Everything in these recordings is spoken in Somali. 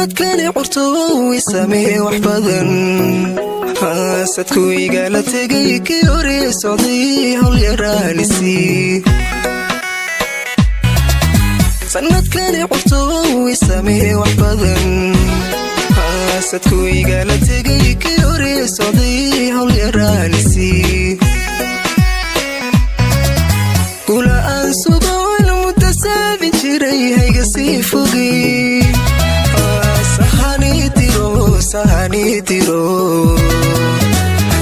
sanadkani curto way saamee wax badan haasadku igala tegay kii hore socday hawl yaraanisi sanadkani curto way saamee wax badan haasadku igala tegay kii hore socday hawl yaraanisi kula aan sugoon muddo saabin jiray hayga sii fogay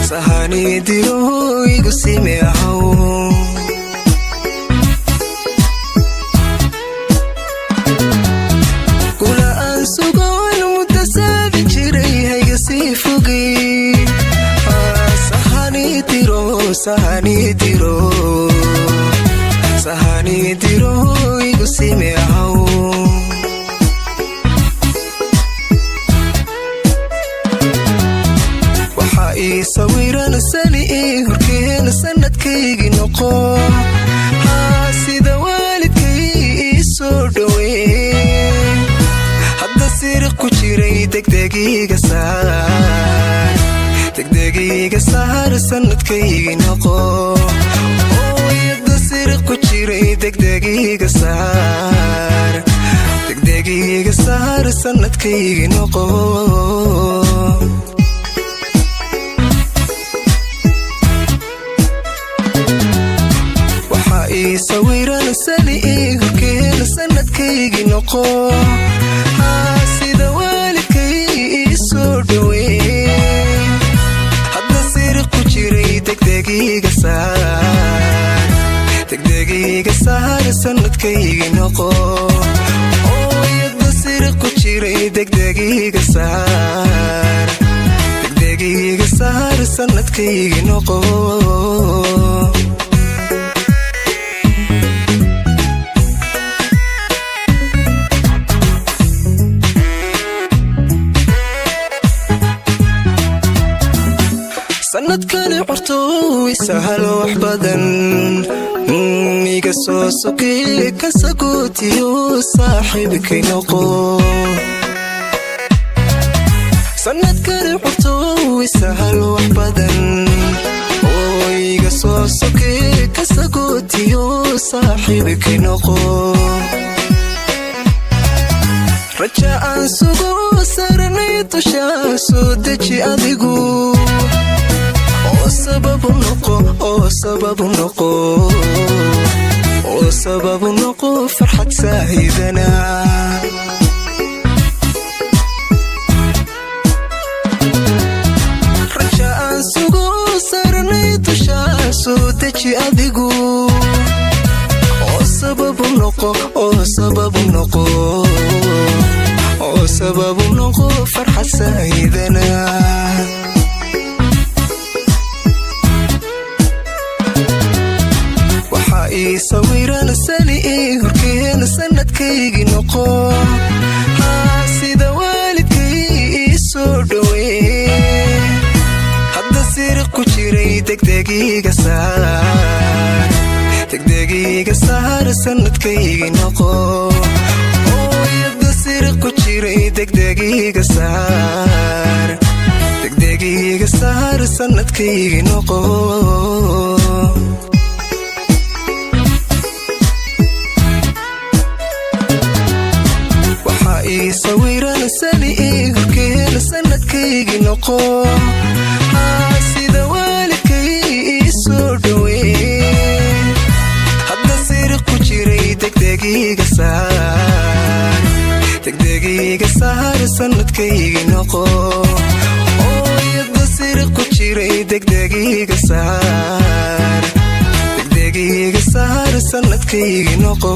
sahani diro igu sime ahaw kula aan sugoon muddo saabin jiray hayga sii fogay sahani diro igu sime ahaw sawiran sani horkeena sanadkaygi noqo sida waalidkay soo dhaweey hadda siriq ku jiray degdegiga saar sanadkaygi noqo hadda siriq ku jiray degdegiga saar sanadkaygi noqo sawiran sani horkeena sanadkaygi noqo sida waalidkay soo dhaweey hadda siriq ku jiray degdegiga saar sanadkaygi noqo hadda siriq ku jiray degdegiga saar sanadkaygi noqo sanadkani curto way sahalo wax badan iga soo sokay ka sagootiyo saaxiibkay noqo sanadkani curto way sahalo wax badan iga soo sokay ka sagootiyo saaxiibkay noqo raja aan sugo saranay tushaa soo deji adigu sababu noqo farxad saahidana raja aan sugo saranay tushaa soo deji adigu sababu noqo farxad saahidana sawiran sani horkeena sanadkaygi noqo sida waalidkay soo dhaweey hadda siriq ku jiray degdegiga saar sanadkaygi noqo hadda siriq ku jiray degdegiga saar sanadkaygi noqo sawiran sani horkeena sanadkaygi noqo sida waalidkay soo dhaweey hadda siriq ku jiray degdegiga saar sanadkaygi noqo hadda siriq ku jiray degdegiga saar sanadkaygi noqo